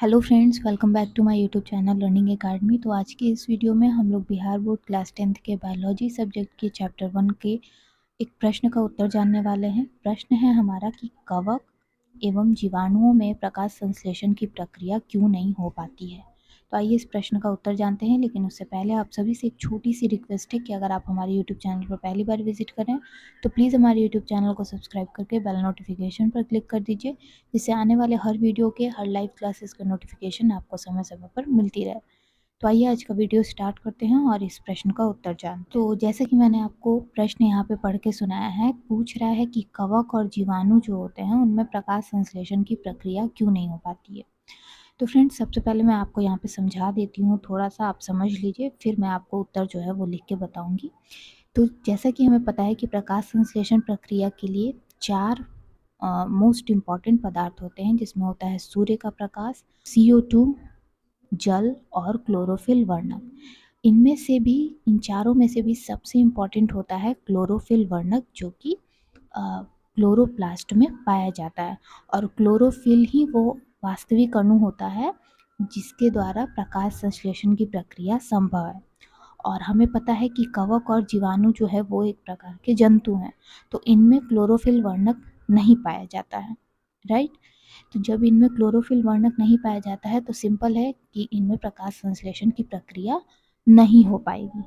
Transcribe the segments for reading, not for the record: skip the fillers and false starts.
Hello friends, welcome back to my YouTube channel learning academy. तो आज की इस वीडियो में हम लोग बिहार बोर्ड क्लास 10th के बायोलॉजी सब्जेक्ट के चैप्टर 1 के एक प्रश्न का उत्तर जानने वाले हैं। प्रश्न है हमारा कि कवक एवं जीवाणुओं में प्रकाश संश्लेषण की प्रक्रिया क्यों नहीं हो पाती है। तो आइए इस प्रश्न का उत्तर जानते हैं, लेकिन उससे पहले आप सभी से एक छोटी सी रिक्वेस्ट है कि अगर आप हमारे यूट्यूब चैनल पर पहली बार विजिट करें तो प्लीज़ हमारे यूट्यूब चैनल को सब्सक्राइब करके बेल नोटिफिकेशन पर क्लिक कर दीजिए, जिससे आने वाले हर वीडियो के, हर लाइव क्लासेस का नोटिफिकेशन आपको समय समय पर मिलती रहे। तो आइए आज का वीडियो स्टार्ट करते हैं और इस प्रश्न का उत्तर जानते हैं। तो जैसे कि मैंने आपको प्रश्न यहाँ पे पढ़ के सुनाया है, पूछ रहा है कि कवक और जीवाणु जो होते हैं उनमें प्रकाश संश्लेषण की प्रक्रिया क्यों नहीं हो पाती है। तो फ्रेंड्स, सबसे पहले मैं आपको यहाँ पे समझा देती हूँ, थोड़ा सा आप समझ लीजिए, फिर मैं आपको उत्तर जो है वो लिख के बताऊँगी। तो जैसा कि हमें पता है कि प्रकाश संश्लेषण प्रक्रिया के लिए 4 मोस्ट इम्पॉर्टेंट पदार्थ होते हैं, जिसमें होता है सूर्य का प्रकाश, CO2, जल और क्लोरोफिल वर्णक। इनमें से भी, इन चारों में से भी सबसे इम्पॉर्टेंट होता है क्लोरोफिल वर्णक, जो कि क्लोरोप्लास्ट में पाया जाता है। और क्लोरोफिल ही वो वास्तविक अणु होता है जिसके द्वारा प्रकाश संश्लेषण की प्रक्रिया संभव है। और हमें पता है कि कवक और जीवाणु जो है वो एक प्रकार के जंतु हैं, तो इनमें क्लोरोफिल वर्णक नहीं पाया जाता है, राइट। तो जब इनमें क्लोरोफिल वर्णक नहीं पाया जाता है तो सिंपल है कि इनमें प्रकाश संश्लेषण की प्रक्रिया नहीं हो पाएगी,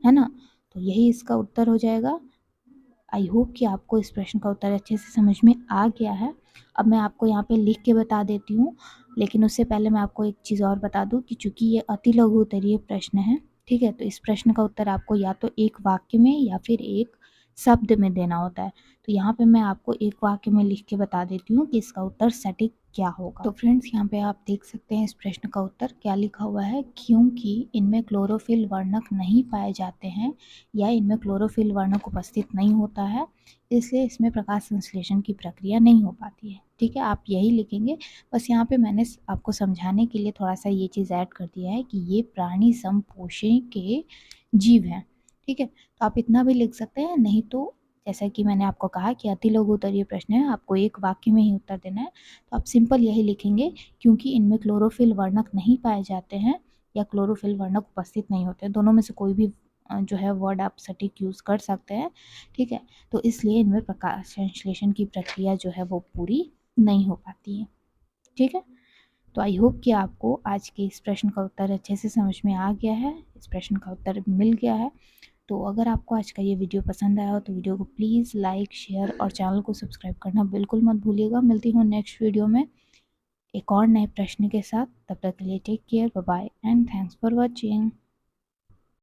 है ना। तो यही इसका उत्तर हो जाएगा। आई होप कि आपको इस प्रश्न का उत्तर अच्छे से समझ में आ गया है। अब मैं आपको यहाँ पे लिख के बता देती हूँ, लेकिन उससे पहले मैं आपको एक चीज़ और बता दूँ कि चूंकि ये अति लघु उत्तरीय प्रश्न है, ठीक है, तो इस प्रश्न का उत्तर आपको या तो एक वाक्य में या फिर एक शब्द में देना होता है। तो यहाँ पे मैं आपको एक वाक्य में लिख के बता देती हूँ कि इसका उत्तर सटीक क्या होगा। तो फ्रेंड्स, यहाँ पे आप देख सकते हैं इस प्रश्न का उत्तर क्या लिखा हुआ है। क्योंकि इनमें क्लोरोफिल वर्णक नहीं पाए जाते हैं या इनमें क्लोरोफिल वर्णक उपस्थित नहीं होता है, इसलिए इसमें प्रकाश संश्लेषण की प्रक्रिया नहीं हो पाती है। ठीक है, आप यही लिखेंगे। बस यहाँ पे मैंने आपको समझाने के लिए थोड़ा सा ये चीज़ ऐड कर दिया है कि ये प्राणी समपोषी के जीव हैं। ठीक है, तो आप इतना भी लिख सकते हैं, नहीं तो जैसा कि मैंने आपको कहा कि अति लघु उत्तरीय प्रश्न है, आपको एक वाक्य में ही उत्तर देना है। तो आप सिंपल यही लिखेंगे, क्योंकि इनमें क्लोरोफिल वर्णक नहीं पाए जाते हैं या क्लोरोफिल वर्णक उपस्थित नहीं होते हैं। दोनों में से कोई भी जो है वर्ड आप सटीक यूज़ कर सकते हैं, ठीक है। तो इसलिए इनमें प्रकाश संश्लेषण की प्रक्रिया जो है वो पूरी नहीं हो पाती है, ठीक है। तो आई होप कि आपको आज के इस प्रश्न का उत्तर अच्छे से समझ में आ गया है, इस प्रश्न का उत्तर मिल गया है। तो अगर आपको आज का ये वीडियो पसंद आया हो तो वीडियो को प्लीज़ लाइक, शेयर और चैनल को सब्सक्राइब करना बिल्कुल मत भूलिएगा। मिलती हूँ नेक्स्ट वीडियो में एक और नए प्रश्न के साथ। तब तक के लिए take care, bye bye and thanks for watching.